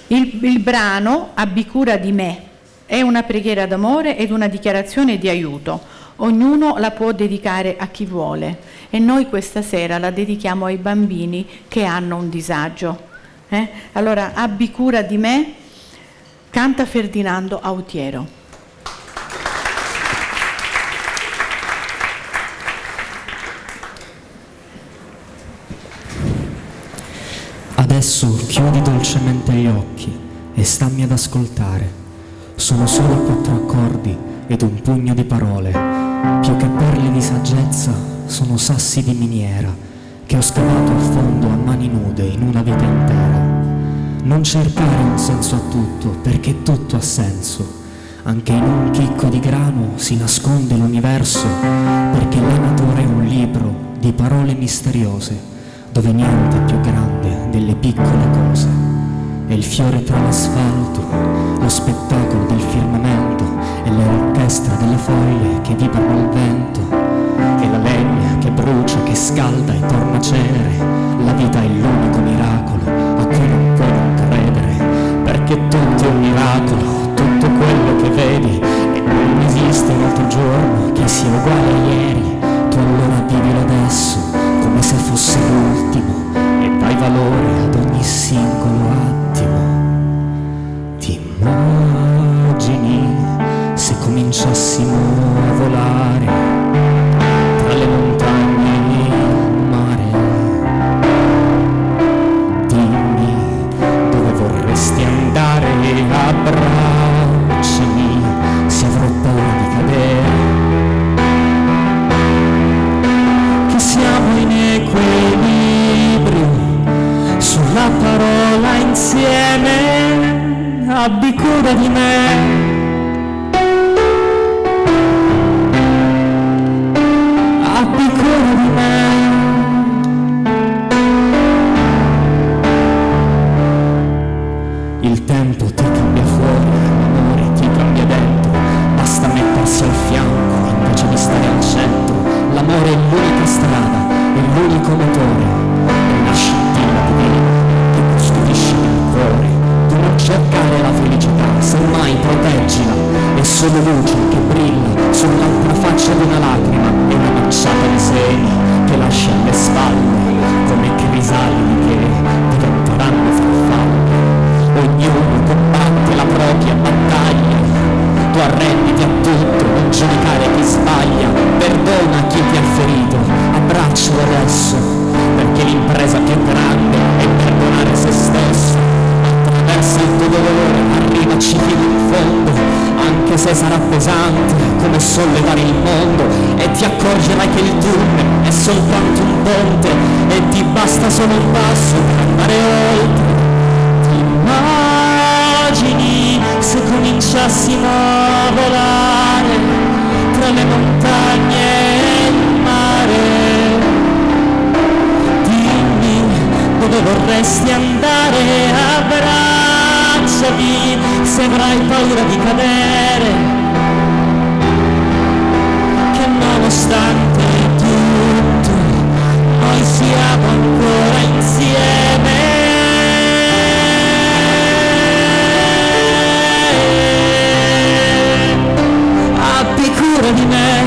Il brano Abbi cura di me è una preghiera d'amore ed una dichiarazione di aiuto. Ognuno la può dedicare a chi vuole e noi questa sera la dedichiamo ai bambini che hanno un disagio. Allora, abbi cura di me, canta Ferdinando Autiero. Adesso chiudi dolcemente gli occhi e stammi ad ascoltare. Sono solo 4 accordi ed un pugno di parole. Più che perle di saggezza, sono sassi di miniera che ho scavato a fondo a mani nude in una vita intera. Non cercare un senso a tutto, perché tutto ha senso. Anche in un chicco di grano si nasconde l'universo, perché la natura è un libro di parole misteriose, dove niente è più grande delle piccole cose. È il fiore tra l'asfalto, lo spettacolo del firmamento, e l'orchestra delle foglie che vibrano al vento, e la legna che brucia, che scalda e torna cenere. La vita è l'unico miracolo a cui non puoi non credere, perché tutto è un miracolo, tutto quello che vedi, e non esiste un altro giorno che sia uguale a ieri. Tu allora vivilo adesso come se fosse l'ultimo e dai valore ad ogni singolo attimo. Ti immagini se cominciassimo a volare tra le montagne e il mare? Dimmi dove vorresti andare, abbracciami se avrò paura di cadere. Che siamo in equilibrio sulla parola insieme. Abbi cura di me. Abbi cura di me. Il tempo ti cambia fuori, l'amore ti cambia dentro. Basta mettersi al fianco invece di stare al centro. L'amore è l'unica strada, è l'unico motore, è la scintilla divina che custodisce il cuore. Tu non cercare la felicità, semmai proteggila. È solo luce che brilla sull'altra faccia di una lacrima, e una manciata di semi che lascia alle spalle come crisalidi che diventeranno farfalle. Ognuno combatte la propria battaglia. Tu arrenditi a tutto, non giudicare chi sbaglia. Perdona chi ti ha ferito, abbraccialo adesso, perché l'impresa più grande è perdonare se stesso. Attraversa il tuo dolore, arrivaci fino in fondo, anche se sarà pesante come sollevare il mondo. E ti accorgerai che il tunnel è soltanto un ponte, e ti basta solo un passo per andare oltre. Ti immagini se cominciassimo a volare tra le montagne e il mare? Dimmi dove vorresti andare, abbracciami se avrai paura di cadere. nonostante tutto, noi siamo ancora insieme. Abbi cura di me,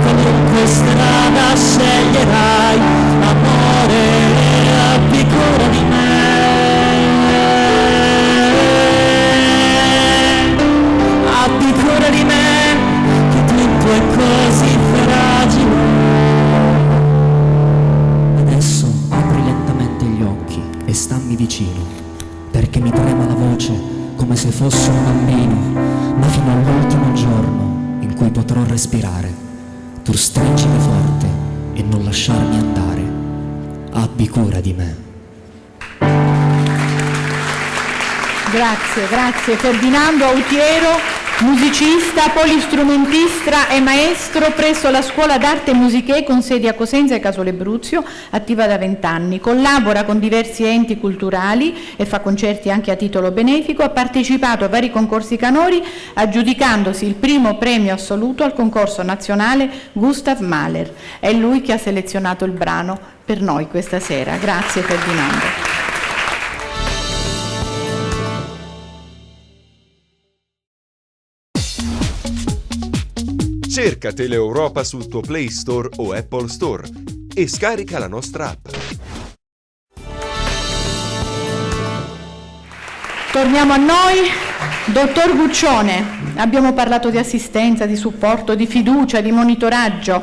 qualunque strada sceglierai, amore, abbi cura di me. Abbi cura di me, che tutto è così fragile. Adesso apri lentamente gli occhi e stammi vicino, perché mi trema la voce come se fossi un bambino, ma fino all'ultimo giorno in cui potrò respirare, tu stringimi forte e non lasciarmi andare. Abbi cura di me. Grazie Ferdinando Autiero, musicista, polistrumentista e maestro presso la Scuola d'Arte e Musiche con sedi a Cosenza e Casole Bruzio, attiva da 20 anni. Collabora con diversi enti culturali e fa concerti anche a titolo benefico. Ha partecipato a vari concorsi canori, aggiudicandosi il primo premio assoluto al concorso nazionale Gustav Mahler. È lui che ha selezionato il brano per noi questa sera. Grazie Ferdinando. Cerca Teleeuropa sul tuo Play Store o Apple Store e scarica la nostra app. Torniamo a noi. Dottor Guccione, abbiamo parlato di assistenza, di supporto, di fiducia, di monitoraggio,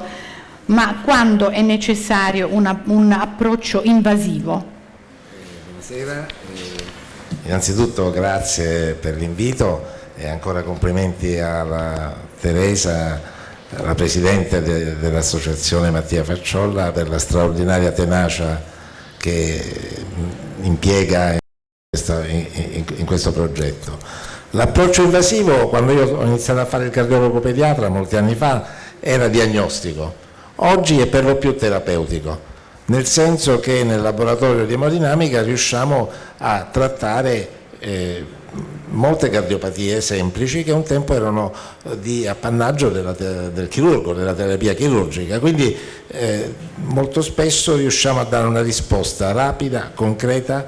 ma quando è necessario un approccio invasivo? Buonasera, innanzitutto grazie per l'invito e ancora complimenti alla Teresa, la Presidente dell'Associazione Mattia Facciolla, per la straordinaria tenacia che impiega in questo progetto. L'approccio invasivo, quando io ho iniziato a fare il cardiologo pediatra molti anni fa, era diagnostico. Oggi è per lo più terapeutico, nel senso che nel laboratorio di emodinamica riusciamo a trattare molte cardiopatie semplici che un tempo erano di appannaggio del chirurgo, della terapia chirurgica, quindi molto spesso riusciamo a dare una risposta rapida, concreta,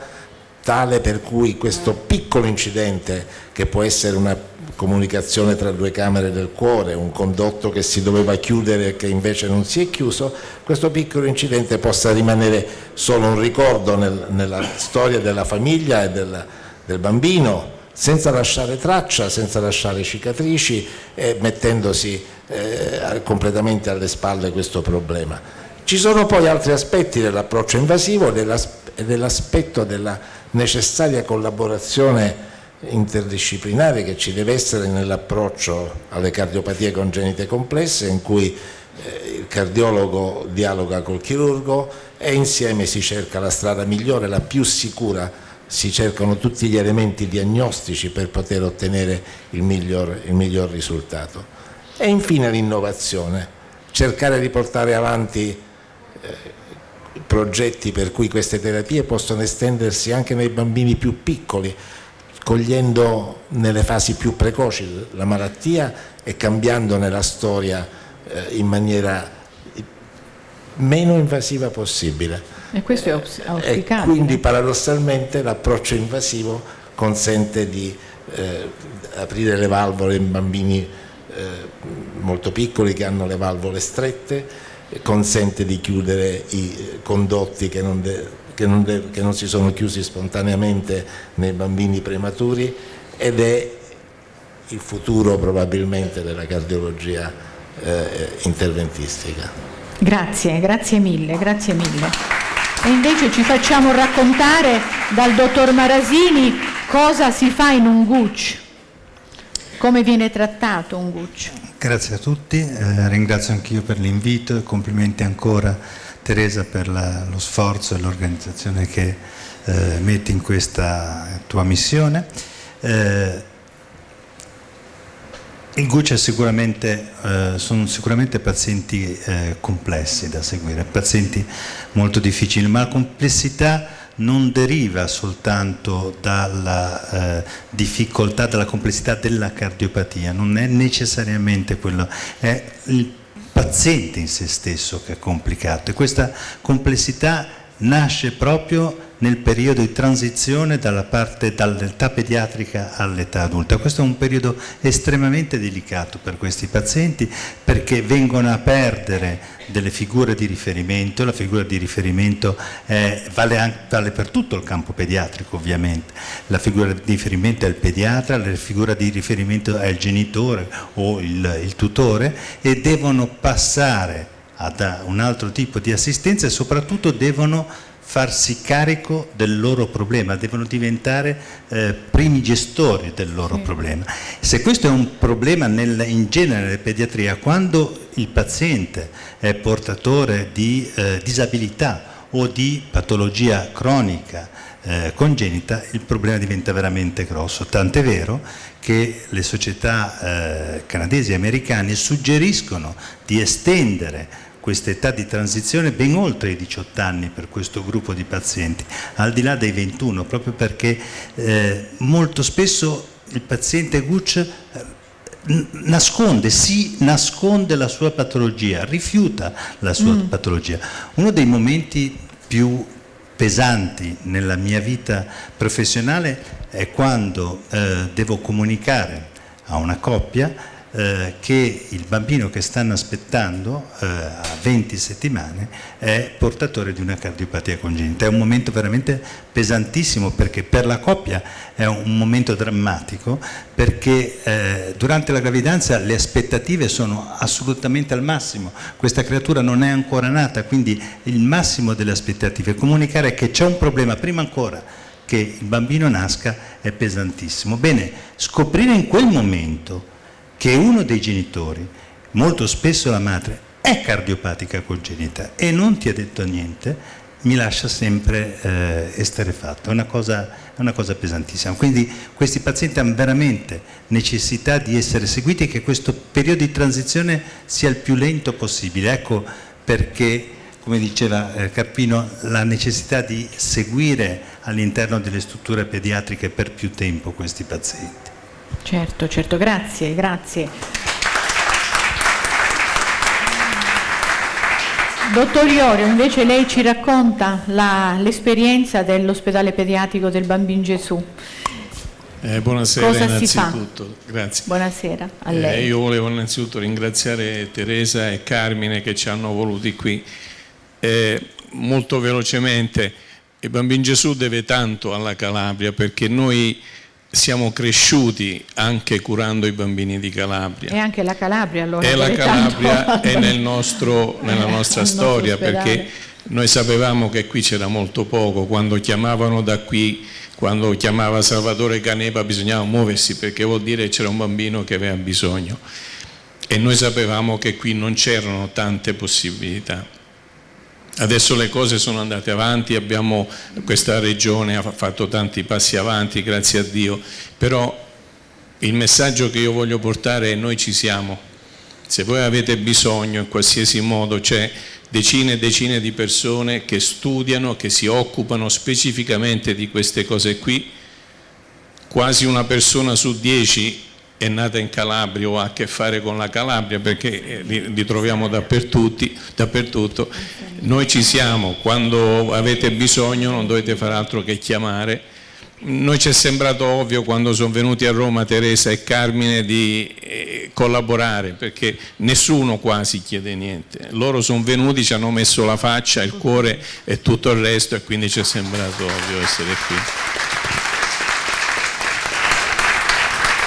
tale per cui questo piccolo incidente, che può essere una comunicazione tra due camere del cuore, un condotto che si doveva chiudere e che invece non si è chiuso, questo piccolo incidente possa rimanere solo un ricordo nella storia della famiglia e del bambino, senza lasciare traccia, senza lasciare cicatrici e mettendosi completamente alle spalle questo problema. Ci sono poi altri aspetti dell'approccio invasivo e dell'aspetto della necessaria collaborazione interdisciplinare che ci deve essere nell'approccio alle cardiopatie congenite complesse, in cui il cardiologo dialoga col chirurgo e insieme si cerca la strada migliore, la più sicura. Si cercano tutti gli elementi diagnostici per poter ottenere il miglior risultato. E infine l'innovazione, cercare di portare avanti progetti per cui queste terapie possono estendersi anche nei bambini più piccoli, cogliendo nelle fasi più precoci la malattia e cambiandone la storia in maniera meno invasiva possibile. E questo è auspicabile. E quindi paradossalmente l'approccio invasivo consente di aprire le valvole in bambini molto piccoli che hanno le valvole strette, consente di chiudere i condotti che non si sono chiusi spontaneamente nei bambini prematuri, ed è il futuro probabilmente della cardiologia interventistica. Grazie mille. E invece ci facciamo raccontare dal dottor Marasini cosa si fa in un GUC, come viene trattato un GUC. Grazie a tutti, ringrazio anch'io per l'invito e complimenti ancora Teresa per lo sforzo e l'organizzazione che metti in questa tua missione. Il GUC è sono sicuramente pazienti complessi da seguire, pazienti molto difficili, ma la complessità non deriva soltanto dalla difficoltà, dalla complessità della cardiopatia, non è necessariamente quello, è il paziente in se stesso che è complicato, e questa complessità nasce proprio nel periodo di transizione dall'età pediatrica all'età adulta. Questo è un periodo estremamente delicato per questi pazienti, perché vengono a perdere delle figure di riferimento. La figura di riferimento vale per tutto il campo pediatrico, ovviamente. La figura di riferimento è il pediatra, la figura di riferimento è il genitore o il tutore, e devono passare ad un altro tipo di assistenza, e soprattutto devono farsi carico del loro problema, devono diventare primi gestori del loro problema. Se questo è un problema in genere nella pediatria, quando il paziente è portatore di disabilità o di patologia cronica congenita, il problema diventa veramente grosso, tant'è vero che le società canadesi e americane suggeriscono di estendere questa età di transizione ben oltre i 18 anni per questo gruppo di pazienti, al di là dei 21, proprio perché molto spesso il paziente GUC nasconde la sua patologia, rifiuta la sua patologia. Uno dei momenti più pesanti nella mia vita professionale è quando devo comunicare a una coppia che il bambino che stanno aspettando a 20 settimane è portatore di una cardiopatia congenita. È un momento veramente pesantissimo, perché per la coppia è un momento drammatico, perché durante la gravidanza le aspettative sono assolutamente al massimo. Questa creatura non è ancora nata, quindi il massimo delle aspettative. Comunicare che c'è un problema prima ancora che il bambino nasca è pesantissimo. Bene, scoprire in quel momento che uno dei genitori, molto spesso la madre, è cardiopatica congenita e non ti ha detto niente, mi lascia sempre esterrefatto. È una cosa pesantissima. Quindi questi pazienti hanno veramente necessità di essere seguiti, e che questo periodo di transizione sia il più lento possibile. Ecco perché, come diceva Carpino, la necessità di seguire all'interno delle strutture pediatriche per più tempo questi pazienti. Certo, grazie. Dottor Iorio, invece lei ci racconta l'esperienza dell'ospedale pediatrico del Bambin Gesù. Buonasera. Cosa innanzitutto. si fa? Grazie. Buonasera a lei. Io volevo innanzitutto ringraziare Teresa e Carmine che ci hanno voluti qui. Molto velocemente, il Bambin Gesù deve tanto alla Calabria, perché noi siamo cresciuti anche curando i bambini di Calabria. E anche la Calabria allora. E la Calabria è nella nostra storia, perché noi sapevamo che qui c'era molto poco. Quando chiamavano da qui, quando chiamava Salvatore Canepa, bisognava muoversi, perché vuol dire che c'era un bambino che aveva bisogno. E noi sapevamo che qui non c'erano tante possibilità. Adesso le cose sono andate avanti, questa regione ha fatto tanti passi avanti, grazie a Dio, però il messaggio che io voglio portare è: noi ci siamo. Se voi avete bisogno, in qualsiasi modo, c'è decine e decine di persone che studiano, che si occupano specificamente di queste cose qui. Quasi una persona su 10 è nata in Calabria o ha a che fare con la Calabria, perché li troviamo dappertutto. Noi ci siamo, quando avete bisogno non dovete fare altro che chiamare. Noi ci è sembrato ovvio, quando sono venuti a Roma Teresa e Carmine, di collaborare, perché nessuno quasi chiede niente. Loro sono venuti, ci hanno messo la faccia, il cuore e tutto il resto, e quindi ci è sembrato ovvio essere qui.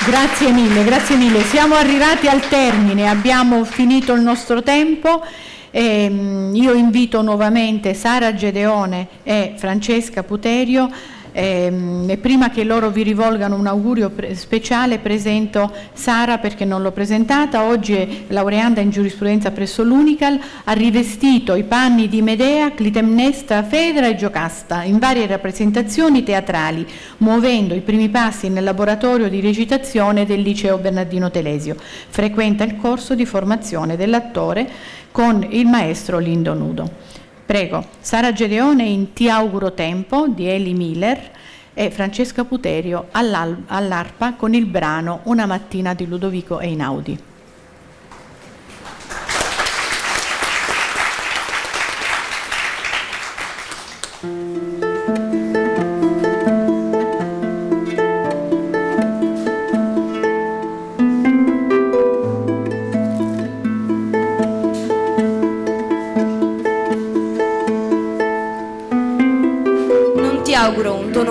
Grazie mille. Siamo arrivati al termine, abbiamo finito il nostro tempo. Io invito nuovamente Sara Gedeone e Francesca Puterio, e prima che loro vi rivolgano un augurio speciale presento Sara, perché non l'ho presentata. Oggi è laureanda in giurisprudenza presso l'Unical, ha rivestito i panni di Medea, Clitemnestra, Fedra e Giocasta in varie rappresentazioni teatrali, muovendo i primi passi nel laboratorio di recitazione del liceo Bernardino Telesio. Frequenta il corso di formazione dell'attore con il maestro Lindo Nudo. Prego, Sara Gedeone in Ti auguro tempo di Eli Miller e Francesca Puterio all'arpa con il brano Una mattina di Ludovico Einaudi.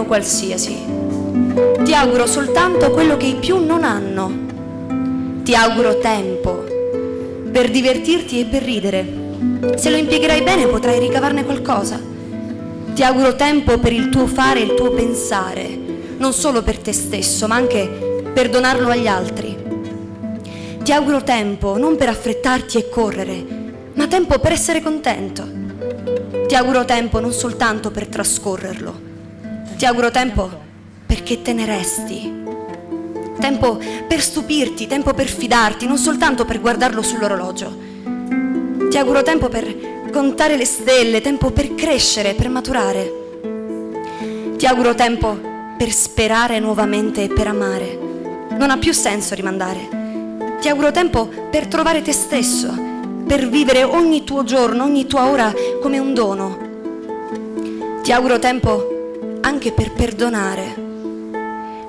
qualsiasi. Ti auguro soltanto quello che i più non hanno. Ti auguro tempo per divertirti e per ridere. Se lo impiegherai bene potrai ricavarne qualcosa. Ti auguro tempo per il tuo fare e il tuo pensare, non solo per te stesso, ma anche per donarlo agli altri. Ti auguro tempo non per affrettarti e correre, ma tempo per essere contento. Ti auguro tempo non soltanto per trascorrerlo. Ti auguro tempo perché te ne resti. Tempo per stupirti, tempo per fidarti, non soltanto per guardarlo sull'orologio. Ti auguro tempo per contare le stelle, tempo per crescere, per maturare. Ti auguro tempo per sperare nuovamente e per amare. Non ha più senso rimandare. Ti auguro tempo per trovare te stesso, per vivere ogni tuo giorno, ogni tua ora come un dono. Ti auguro tempo anche per perdonare.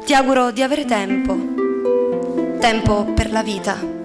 Ti auguro di avere tempo per la vita.